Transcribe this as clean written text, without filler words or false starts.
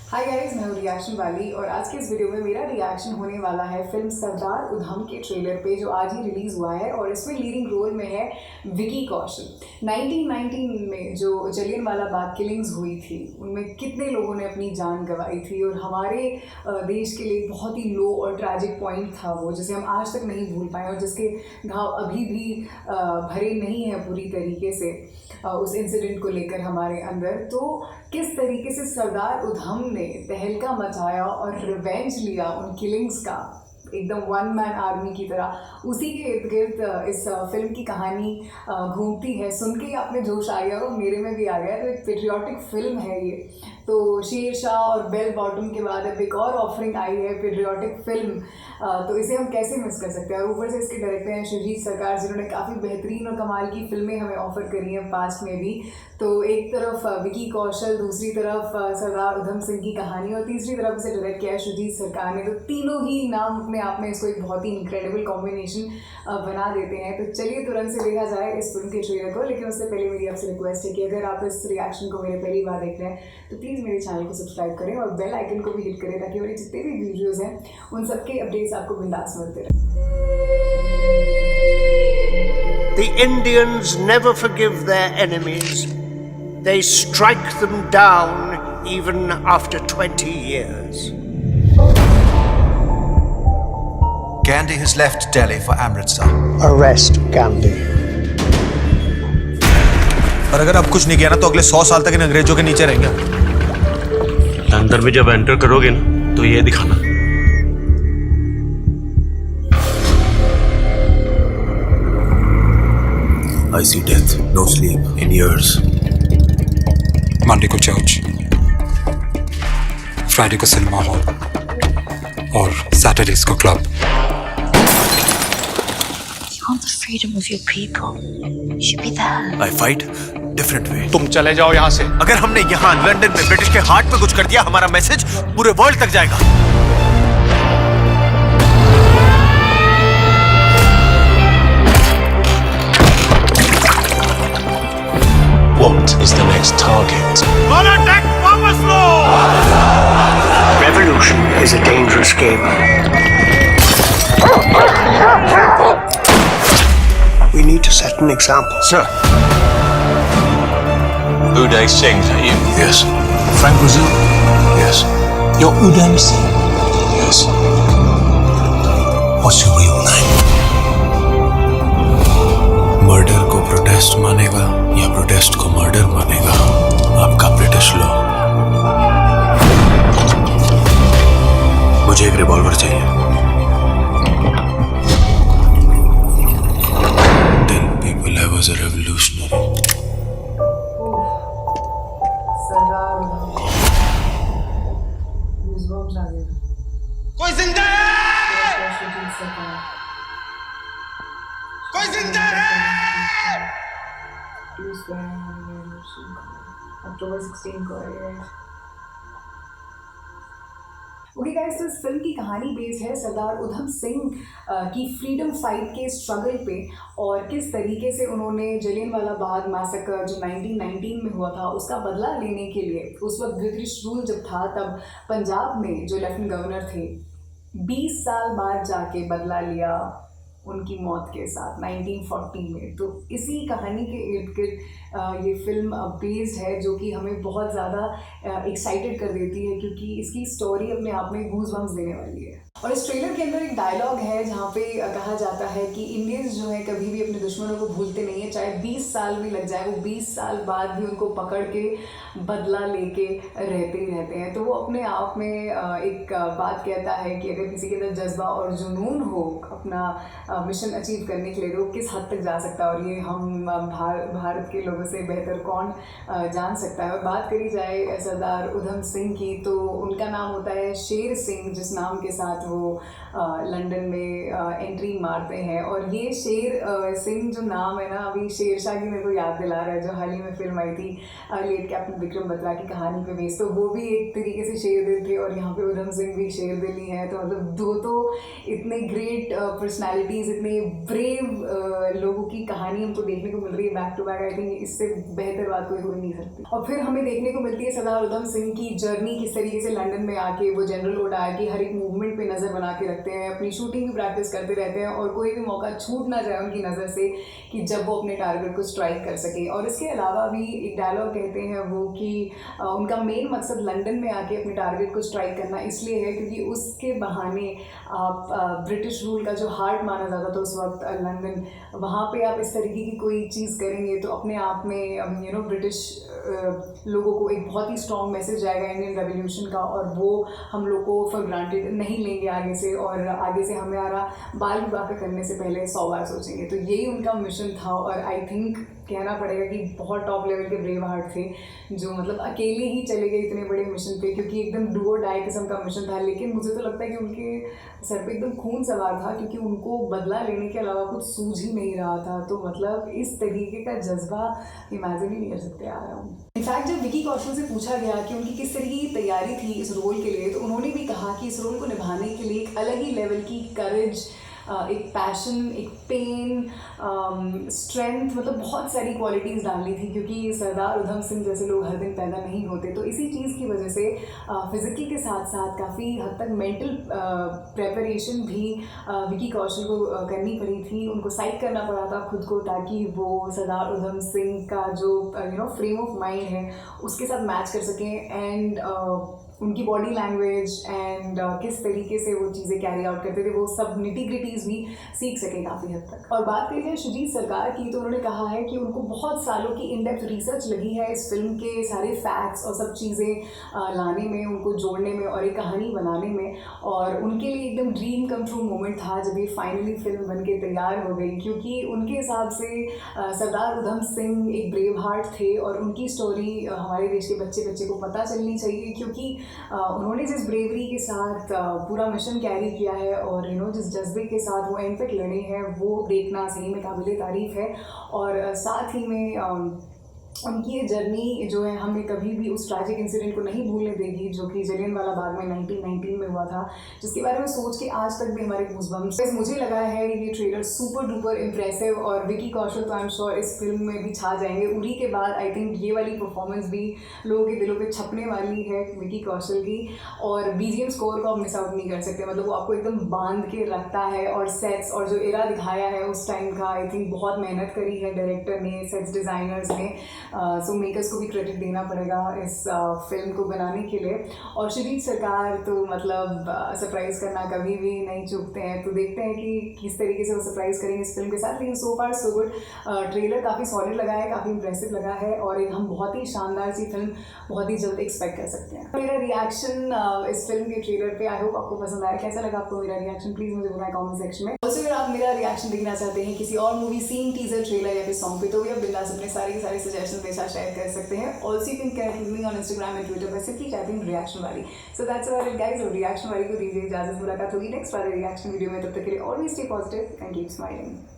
Hi guys, मैं हूँ reaction वाली और आज के इस वीडियो में मेरा रिएक्शन होने वाला है फिल्म सरदार उधम के ट्रेलर पे जो आज ही रिलीज हुआ है और इसमें लीडिंग रोल में है विकी कौशल। 1919 में जो जलियांवाला बाग किलिंग्स हुई थी उनमें कितने लोगों ने अपनी जान गंवाई थी और हमारे देश के लिए बहुत ही लो और ट्रैजिक पॉइंट था वो, जिसे हम आज तक नहीं भूल पाए और जिसके घाव अभी भी भरे नहीं हैं पूरी तरीके से उस इंसिडेंट को लेकर हमारे अंदर। तो किस तरीके से सरदार उधम ने तहलका मचाया और रिवेंज लिया उन किलिंग्स का, एकदम वन मैन आर्मी की तरह, उसी के इर्द गिर्द इस फिल्म की कहानी घूमती है। सुन के ही आपने जोश आ गया और मेरे में भी आ गया। तो एक पेट्रियाटिक फिल्म है ये। तो शेरशाह और बेल बॉटम के बाद अब एक और ऑफरिंग आई है पेट्रियाटिक फिल्म, तो इसे हम कैसे मिस कर सकते हैं। और ऊपर से इसके डायरेक्टर हैं सुजीत सरकार, जिन्होंने काफ़ी बेहतरीन और कमाल की फिल्में हमें ऑफर करी हैं पास्ट में भी। तो एक तरफ विकी कौशल, दूसरी तरफ सरदार उधम सिंह की कहानी और तीसरी तरफ इसे डायरेक्ट किया है सुजीत सरकार ने। तो तीनों ही नाम अपने आप में इसको एक बहुत ही इनक्रेडिबल कॉम्बिनेशन बना देते हैं। तो चलिए तुरंत से देखा जाए इस फिल्म के ट्रेलर को। लेकिन उससे पहले मेरी आपसे रिक्वेस्ट है कि अगर आप इस रिएक्शन को मेरे पहली बार देख रहे हैं तो प्लीज़ मेरे चैनल को सब्सक्राइब करें और बेल आइकन को भी हिट करें ताकि मेरे जितने भी वीडियोज़ हैं उन सबके अपडेट्स आपको बिंदास मिलते रहें। The Indians never forgive their enemies. They strike them down even after 20 years. Gandhi has left Delhi for Amritsar. Arrest Gandhi. और अगर अब कुछ नहीं किया ना तो अगले 100 साल तक इन अंग्रेजों के नीचे रहेंगे। अंदर भी जब एंटर करोगे ना तो ये दिखाना। I see death, no sleep, in years. Monday को चर्च, फ्राइडे को सिनेमा हॉल और सैटरडेज को club. You want the freedom of your people. You should be there. I fight different way. तुम चले जाओ यहाँ से। अगर हमने यहाँ लंदन में ब्रिटिश के हार्ट में कुछ कर दिया, हमारा मैसेज पूरे वर्ल्ड तक जाएगा। What is the next target? Revolution is a dangerous game. We need to set an example. Sir. Uday Singh, are you? Yes. Frank Brazil? Yes. You're Uday Singh? Yes. What's your real name? Murder को protest मानेगा या protest को murder मानेगा आपका British law. मुझे एक revolver चाहिए। Tell people I was a revolutionary. Sardar Udham, goosebumps आ गए। कोई जिंदा है? सुजीत सरकार, कोई जिंदा है? अक्टूबर 16 को आएगा। ओके गाइस, तो इस फिल्म की कहानी बेस्ड है सरदार उधम सिंह की फ्रीडम फाइट के स्ट्रगल पे और किस तरीके से उन्होंने जलियांवाला बाग मैसेकर जो 1919 में हुआ था उसका बदला लेने के लिए, उस वक्त ब्रिटिश रूल जब था तब पंजाब में जो लेफ्टिनेंट गवर्नर थे 20 साल बाद जाके बदला लिया उनकी मौत के साथ 1940 में। तो इसी कहानी के इर्द गिर्द ये फिल्म बेस्ड है, जो कि हमें बहुत ज़्यादा एक्साइटेड कर देती है क्योंकि इसकी स्टोरी अपने आप में गूज़बम्स देने वाली है। और इस ट्रेलर के अंदर एक डायलॉग है जहाँ पे कहा जाता है कि इंडियंस जो है कभी भी अपने दुश्मनों को भूलते नहीं है, चाहे 20 साल भी लग जाए, वो 20 साल बाद भी उनको पकड़ के बदला लेके रहते ही रहते हैं। तो वो अपने आप में एक बात कहता है कि अगर किसी के अंदर जज्बा और जुनून हो अपना मिशन अचीव करने के लिए तो किस हद तक जा सकता है, और ये हम भारत के लोगों से बेहतर कौन जान सकता है। और बात करी जाए सरदार उधम सिंह की तो उनका नाम होता है शेर सिंह, जिस नाम के साथ वो वो लंदन में एंट्री मारते हैं। और ये शेर सिंह जो नाम है ना, अभी शेरशाह की मेरे को याद दिला रहा है, जो हाल ही में फिल्म आई थी लेट कैप्टन विक्रम बत्रा की कहानी पे बेस्ड, तो वो भी एक तरीके से शेर दिल थे और यहाँ पे उधम सिंह भी शेर दिल ही है। तो मतलब दो तो इतने ग्रेट पर्सनैलिटीज़, इतने ब्रेव लोगों की कहानी हमको देखने को मिल रही है back to back. I think इससे बेहतर बात कोई हो नहीं सकती। और फिर हमें देखने को मिलती है सरदार उधम सिंह की जर्नी, किस तरीके से लंदन में आके वो जनरल ओडायर की हर एक मूवमेंट पे नज़र बना के रखते हैं, अपनी शूटिंग भी प्रैक्टिस करते रहते हैं और कोई भी मौका छूट ना जाए उनकी नज़र से कि जब वो अपने टारगेट को स्ट्राइक कर सके। और इसके अलावा भी एक डायलॉग कहते हैं वो कि उनका मेन मकसद लंदन में आके अपने टारगेट को स्ट्राइक करना इसलिए है क्योंकि उसके बहाने आप ब्रिटिश रूल का जो हार्ट माना जाता था उस वक्त लंदन, वहाँ पे आप इस तरीके की कोई चीज़ करेंगे तो अपने आप में ब्रिटिश लोगों को एक बहुत ही स्ट्रॉन्ग मैसेज जाएगा इंडियन रेवोल्यूशन का, और वो हम लोग को फॉर ग्रांटेड नहीं लेंगे आगे से, और आगे से हमारा बाल विवाह करने से पहले 100 बार सोचेंगे। तो यही उनका मिशन था और आई थिंक कहना पड़ेगा कि बहुत टॉप लेवल के ब्रेव हार्ट थे जो मतलब अकेले ही चले गए इतने बड़े मिशन पे, क्योंकि एकदम डू और डाई किस्म का मिशन था। लेकिन मुझे तो लगता है कि उनके सर पे एकदम खून सवार था क्योंकि उनको बदला लेने के अलावा कुछ सूझ ही नहीं रहा था। तो मतलब इस तरीके का जज्बा इमेजिन ही नहीं कर सकते आ रहा हूँ। इनफैक्ट जब विकी कौशल से पूछा गया कि उनकी किस तरीके की तैयारी थी इस रोल के लिए, तो उन्होंने भी कहा कि इस रोल को निभाने के लिए एक अलग ही लेवल की करेज, एक पैशन, एक पेन, स्ट्रेंथ, मतलब बहुत सारी क्वालिटीज़ डालनी थी क्योंकि सरदार उधम सिंह जैसे लोग हर दिन पैदा नहीं होते। तो इसी चीज़ की वजह से फिज़िकल के साथ साथ काफ़ी हद तक मेंटल प्रेपरेशन भी विकी कौशल को करनी पड़ी थी। उनको साइड करना पड़ा था खुद को ताकि वो सरदार उधम सिंह का जो फ्रेम ऑफ माइंड है उसके साथ मैच कर सकें, एंड उनकी बॉडी लैंग्वेज एंड किस तरीके से वो चीज़ें कैरी आउट करते थे वो सब निटी-ग्रिटीज़ भी सीख सके काफ़ी हद तक। और बात करें हैं शुजीत सरकार की, तो उन्होंने कहा है कि उनको बहुत सालों की इन डेप्थ रिसर्च लगी है इस फिल्म के सारे फैक्ट्स और सब चीज़ें लाने में, उनको जोड़ने में और एक कहानी बनाने में। और उनके लिए एकदम ड्रीम कम ट्रू मोमेंट था जब ये फाइनली फिल्म बन के तैयार हो गई, क्योंकि उनके हिसाब से सरदार उधम सिंह एक ब्रेव हार्ट थे और उनकी स्टोरी हमारे देश के बच्चे बच्चे को पता चलनी चाहिए, क्योंकि उन्होंने जिस ब्रेवरी के साथ पूरा मिशन कैरी किया है और जिस जज्बे के साथ वो एंड तक लड़े हैं वो देखना सही में काबिल तारीफ़ है। और साथ ही में उनकी ये जर्नी जो है हमें कभी भी उस ट्रैजिक इंसिडेंट को नहीं भूलने देगी जो कि जलियांवाला बाग में 1919 में हुआ था, जिसके बारे में सोच के आज तक भी हमारे गूज़बम्प्स। मुझे लगा है ये ट्रेलर सुपर डुपर इम्प्रेसिव और विकी कौशल तो आई एम श्योर इस फिल्म में भी छा जाएंगे। उरी के बाद आई थिंक ये वाली परफॉर्मेंस भी लोगों के दिलों पे छपने वाली है विकी कौशल की। और BGM स्कोर को आप मिस आउट नहीं कर सकते, मतलब वो आपको एकदम बांध के रखता है। और सेट्स और जो एरा दिखाया है उस टाइम का, आई थिंक बहुत मेहनत करी है डायरेक्टर ने, सेट्स डिज़ाइनर्स ने, सो मेकर्स को भी क्रेडिट देना पड़ेगा इस फिल्म को बनाने के लिए। और शुजीत सरकार तो मतलब सरप्राइज़ करना कभी भी नहीं चूकते हैं, तो देखते हैं कि किस तरीके से वो सरप्राइज़ करेंगे इस फिल्म के साथ। लेकिन सो फार सो गुड, ट्रेलर काफ़ी सॉलिड लगा है, काफ़ी इंप्रेसिव लगा है और एक हम बहुत ही शानदार सी फिल्म बहुत ही जल्द एक्सपेक्ट कर सकते हैं। मेरा रिएक्शन इस फिल्म के ट्रेलर पे आई होप आपको पसंद आया। कैसा लगा आपको मेरा रिएक्शन, प्लीज़ मुझे बताएं कमेंट सेक्शन में। ऑल्सो अगर आप मेरा रिएक्शन देखना चाहते हैं किसी और मूवी, सीन, टीजर, ट्रेलर या फिर सॉन्ग पे, तो भी आप बिंदास अपने सारे सजेशन मेरे साथ शेयर कर सकते हैं। Also you can connect with me on Instagram and Twitter by simply typing reaction वाली। So that's about it guys. और रिएक्शन वाली को दीजिए इजाजत, मुलाकात होगी नेक्स्ट वाले रिएक्शन वीडियो में। तब तक के लिए always stay positive and keep smiling.